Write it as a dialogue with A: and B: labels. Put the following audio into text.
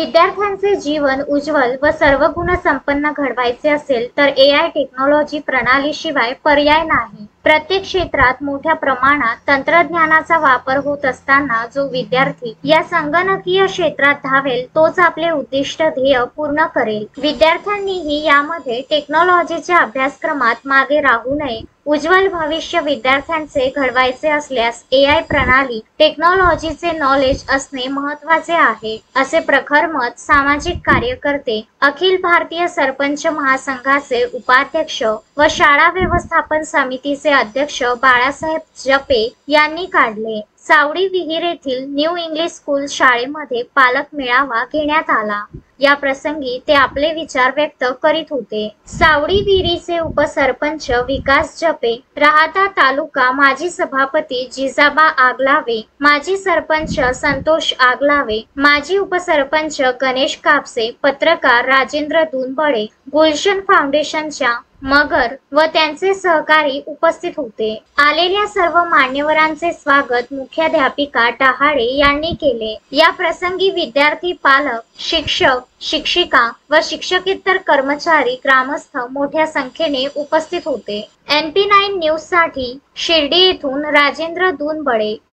A: विद्यार्थ्यांचे जीवन उज्ज्वल व सर्वगुण संपन्न घडवायचे असेल तर एआय टेक्नॉलॉजी प्रणालीशिवाय पर्याय नाही. प्रत्येक क्षेत्रात मोठ्या प्रमाणात तंत्रज्ञानाचा वापर होत असताना जो विद्यार्थी या संगणकीय क्षेत्रात धावेल तोच आपले उद्दिष्ट ध्येय पूर्ण करेल. विद्यार्थ्यांनीही यामध्ये टेक्नॉलॉजीच्या अभ्यासक्रमात मागे राहू नये. उज्ज्वल भविष्य विद्यार्थ्यांचे घडवायचे असल्यास एआय प्रणाली टेक्नॉलॉजीचे नॉलेज असणे महत्त्वाचे आहे, असे प्रखर मत सामाजिक कार्यकर्ते, अखिल भारतीय सरपंच महासंघाचे उपाध्यक्ष व शाळा व्यवस्थापन समितीचे अध्यक्ष बाळासाहेब जपे यांनी काढले. सावडी विहीर येथील न्यू इंग्लिश स्कूल शाळेमध्ये पालक मेळावा घेण्यात आला. या प्रसंगी ते आपले विचार व्यक्त करीत होते. सावडी विहिरीचे उपसरपंच विकास जपे, राहाता तालुका माजी सभापती जिजाबा आगलावे, माजी सरपंच संतोष आगलावे, माजी उपसरपंच गणेश कापसे, पत्रकार राजेंद्र दुनबळे, गुलशन फाउंडेशनच्या मगर व त्यांचे सहकारी उपस्थित होते. आलेल्या सर्व मान्यवरांचे स्वागत मुख्याध्यापिका डहाळे यांनी केले. या प्रसंगी विद्यार्थी, पालक, शिक्षक, शिक्षिका व शिक्षकेतर कर्मचारी, ग्रामस्थ मोठ्या संख्येने उपस्थित होते. NP9 न्यूज साठी शिर्डी येथून राजेंद्र दुनबळे.